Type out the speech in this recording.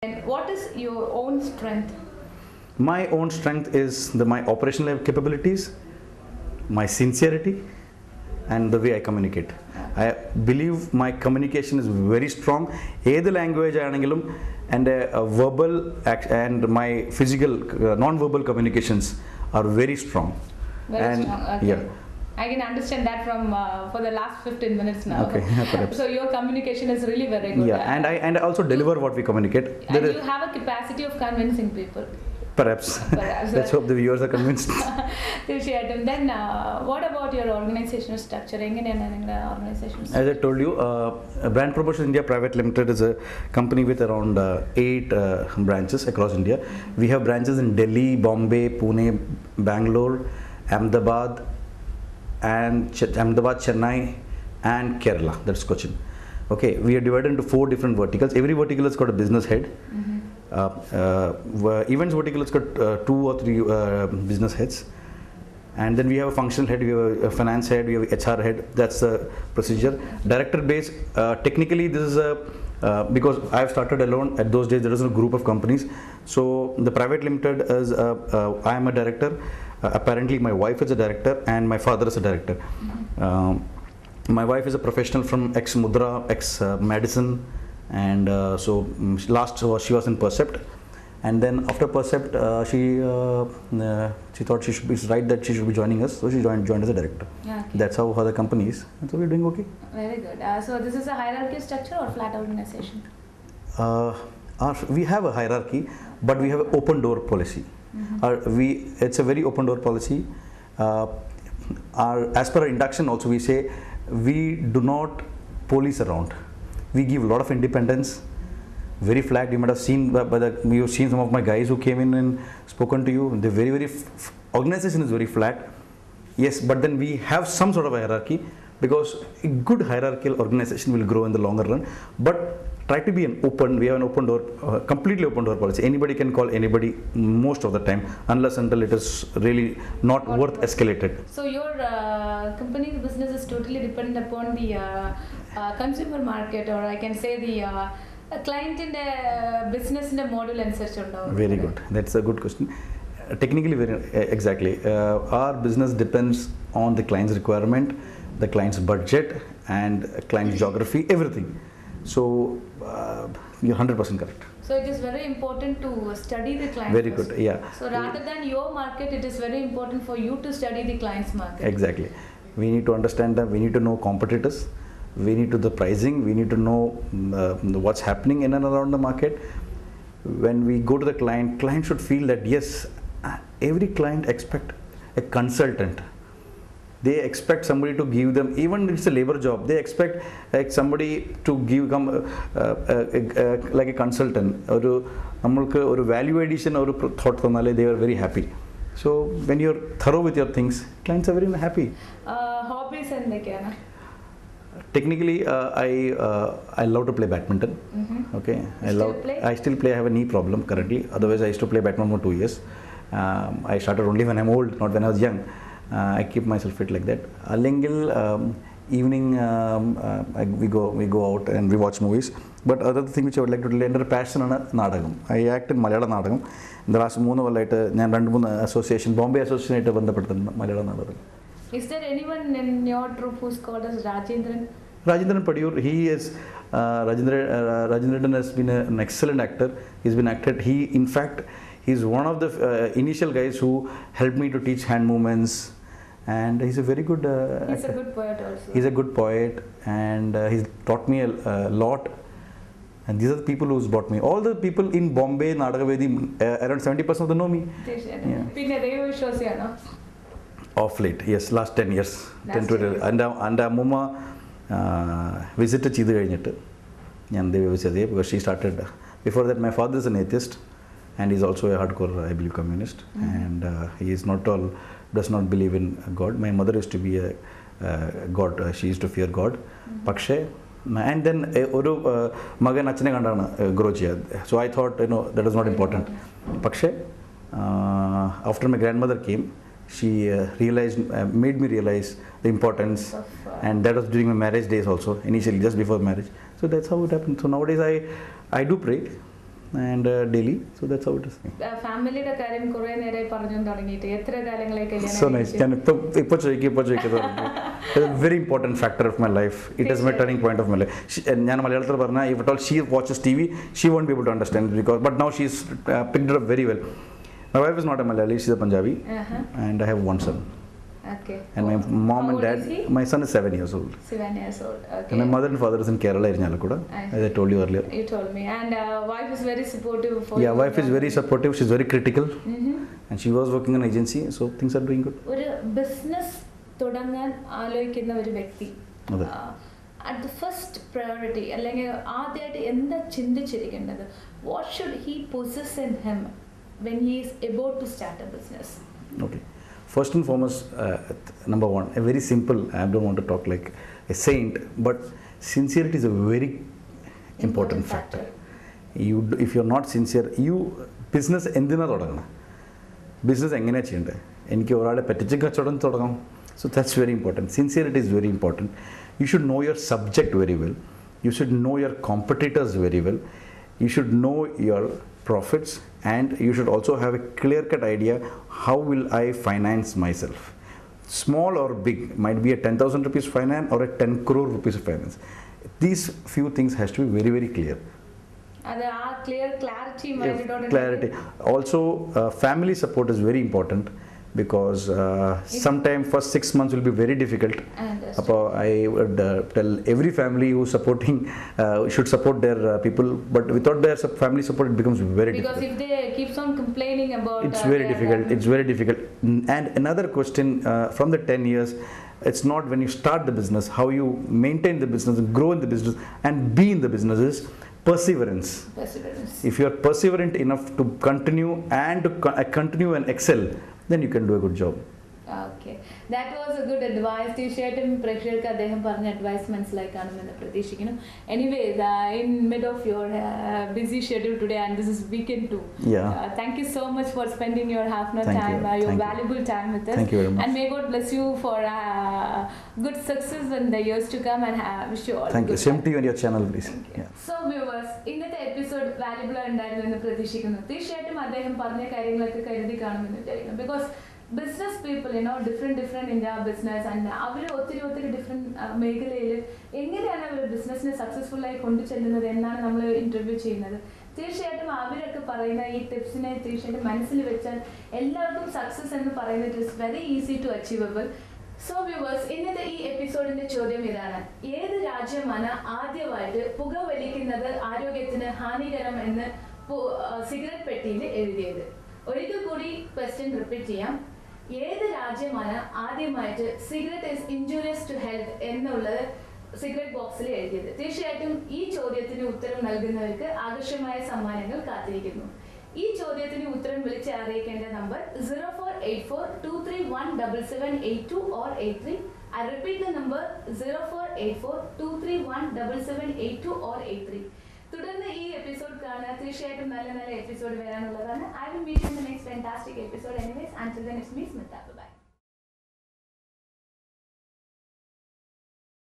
And what is your own strength? My own strength is my operational capabilities, my sincerity, and the way I communicate. I believe my communication is very strong. Either language and verbal and my physical non-verbal communications are very strong. Very strong. Okay. Yeah. I can understand that from for the last 15 minutes now. Okay, perhaps. So your communication is really very good. Yeah, and I also deliver what we communicate. And you have a capacity of convincing people. Perhaps. Let's hope the viewers are convinced. തീർച്ചയായിട്ടും. Then what about your organizational structure? എങ്ങനെയാണ് നിങ്ങളുടെ organization? As I told you, Brand Promotions India Private Limited is a company with around 8 branches across India. We have branches in Delhi, Bombay, Pune, Bangalore, Ahmedabad, Chennai, and Kerala. That's Cochin. Okay, we are divided into 4 different verticals. Every vertical has got a business head. Events vertical has got 2 or 3 business heads, and then we have a functional head, we have a finance head, we have a HR head. That's the procedure. Director base, technically this is a because I have started alone. At those days there was a group of companies, so the private limited is I am a director. Apparently my wife is a director and my father is a director. My wife is a professional from ex Mudra, ex Madison, and so last she was in Percept, and then after Percept she thought it's right that she should be joining us, so she joined as a director. Okay. That's how the company is, and so we're doing okay. Very good. So this is a hierarchy structure or flat organization? We have a hierarchy, but we have an open door policy. It's a very open door policy. As per our induction also we say we do not police around. We give a lot of independence, very flat. You might have seen you've seen some of my guys who came in and spoken to you. They're very organization is very flat. Yes, but then we have some sort of a hierarchy, because a good hierarchical organization will grow in the longer run. But try to be we have an open door, completely open door policy. Anybody can call anybody most of the time, unless until it is really not worth escalated. So your company's business is totally dependent upon the consumer market, or I can say the client in the business in the model and such. Very good. That's a good question. Technically, exactly. Our business depends on the client's requirement, the client's budget, and client's geography, everything. So you're 100% correct. So it is very important to study the client. Very first. good, yeah. So rather than your market, it is very important for you to study the client's market. Exactly. We need to understand that. We need to know competitors. We need to know the pricing. We need to know what's happening in and around the market. When we go to the client should feel that yes, every client expect a consultant. They expect somebody to give them, even if it's a labor job, they expect like somebody to like a consultant. Or value addition or thought, they are very happy. So when you're thorough with your things, clients are very happy. Hobbies and the Technically, I love to play badminton. Okay, I still play. I have a knee problem currently. Otherwise, I used to play badminton for 2 years. I started only when I'm old, not when I was young. I keep myself fit like that. Allengil, evening we go out and we watch movies. But other thing which I would like to tell you, under passion is Nadagam. I act in Malayalam Nadagam. In the last 3 years, association, Bombay Association, Malayalam Nadagam. Is there anyone in your troupe who's called as Rajendran? Rajendran Padiyur, he is Rajendran has been an excellent actor. He's been acted. In fact, he's one of the initial guys who helped me to teach hand movements, and he's a very good he's a good poet also. He's a good poet, and he's taught me a lot. And these are the people who's brought me. All the people in Bombay, Nadagavedi, around 70% of them know me. Yeah. Of late, yes, last 10 years. 10 to 12. And Mumma visited Chidu Gainit. Because she started. Before that, my father is an atheist, and he's also a hardcore, I believe, communist. And he is does not believe in God. My mother used to be a God. She used to fear God. Pakshe. And then Magan Achane Gandana grow. So I thought, that was not important. Pakshe, after my grandmother came, she made me realize the importance, and that was during my marriage days also, initially just before marriage. So that's how it happened. So nowadays I do pray, and Delhi. So that's how it is. ഫാമിലിയുടെ കാര്യം കുറേ നേരമായി പറഞ്ഞു തുടങ്ങിയിട്ട് എത്ര കാലങ്ങളെ So nice. ഇപ്പോൾ very important factor of my life. It is my turning point of my life. ഞാൻ മലയാളത്തിൽ പറഞ്ഞാൽ if at all she watches TV, she won't be able to understand it because. But now she's picked it up very well. My wife is not a Malayali; she's a Punjabi, and I have one son. Okay. And my mom and dad. My son is 7 years old. 7 years old. Okay. And my mother and father is in Kerala, Irinjalakuda, as I told you earlier. You told me. And wife is very supportive for you. Yeah, wife is very supportive. She's very critical. And she was working in an agency, so things are doing good. ഒരു business തുടങ്ങാൻ ആലോചിക്കുന്ന ഒരു വ്യക്തി at the first priority അല്ലെങ്കിൽ ആദ്യമായിട്ട് എന്താ ചിന്തിച്ചിരിക്കേണ്ടത്? What should he possess in him when he is about to start a business? Okay. First and foremost, number one, a very simple, I don't want to talk like a saint, but sincerity is a very important factor. If you're not sincere, business endina thodangana. Business engane cheyande. Eniki orale pettichu kachadam thodangam. So that's very important. Sincerity is very important. You should know your subject very well. You should know your competitors very well. You should know your profits, and you should also have a clear-cut idea how will I finance myself. Small or big, might be a 10,000 rupees finance or a 10 crore rupees finance. These few things has to be very, very clear. Clarity. Also, family support is very important because sometime first 6 months will be very difficult. I would tell every family who's supporting should support their people, but without their family support it becomes very difficult. Because if they keeps on complaining about it's very difficult. It's very difficult. And another question from the 10 years, it's not when you start the business, how you maintain the business and grow in the business and be in the business is perseverance. If you are perseverant enough to continue and to continue and excel, then you can do a good job. Okay, that was a good advice. തീർച്ചയായിട്ടും പ്രേക്ഷകർക്ക് അദ്ദേഹം പറഞ്ഞ advice മനസ്സിലാക്കാണെന്ന് പ്രതീക്ഷിക്കുന്നു. Anyways, in mid of your busy schedule today, and this is weekend too. Thank you so much for spending your half-an-hour time, your valuable time with us. Thank you very much. And may God bless you for good success in the years to come, and wish you all. Thank you. Same to you and your channel, please. So viewers, ഇന്നത്തെ episode valuable ഉണ്ടായിരുന്നു എന്ന് പ്രതീക്ഷിക്കുന്നു. തീർച്ചയായിട്ടും അദ്ദേഹം പറഞ്ഞ കാര്യങ്ങളൊക്കെ കരുതി കാണുമെന്ന് വിചാരിക്കുന്നു. Because business people, different in their business, and അവർ ഒത്തിരി ഡിഫറെൻറ്റ് മേഖലയിൽ എങ്ങനെയാണ് അവർ ബിസിനസ്സിനെ സക്സസ്ഫുൾ ആയി കൊണ്ടു ചെല്ലുന്നത് എന്നാണ് നമ്മൾ ഇൻ്റർവ്യൂ ചെയ്യുന്നത്. തീർച്ചയായിട്ടും അവരൊക്കെ പറയുന്ന ഈ ടിപ്സിനെ തീർച്ചയായിട്ടും മനസ്സിൽ വെച്ചാൽ എല്ലാവർക്കും സക്സസ് എന്ന് പറയുന്നത് it is very easy to achievable. So viewers, ഇന്നത്തെ ഈ എപ്പിസോഡിന്റെ ചോദ്യം ഇതാണ്: ഏത് രാജ്യമാണ് ആദ്യമായിട്ട് പുകവലിക്കുന്നത് ആരോഗ്യത്തിന് ഹാനികരം എന്ന് സിഗരറ്റ് പെട്ടിയിൽ എഴുതിയത്? ഒരിക്കൽ കൂടി ക്വസ്റ്റ്യൻ റിപ്പീറ്റ് ചെയ്യാം. ഏത് രാജ്യമാണ് ആദ്യമായിട്ട് cigarette is injurious to health എന്നുള്ളത് സിഗരറ്റ് ബോക്സിൽ എഴുതിയത്? തീർച്ചയായിട്ടും ഈ ചോദ്യത്തിന് ഉത്തരം നൽകുന്നവർക്ക് ആകർഷകമായ സമ്മാനങ്ങൾ കാത്തിരിക്കുന്നു. ഈ ചോദ്യത്തിന് ഉത്തരം വിളിച്ച് അറിയിക്കേണ്ട number 0484231778 or 83. I repeat the number 0484231778 or 83. തുടർന്ന് ഈ എപ്പിസോഡ് കാണുക. തീർച്ചയായിട്ടും നല്ല episode വരാനുള്ളതാണ്. I will meet you in the next fantastic episode. Anyways, until then, it's me, Smita. Bye.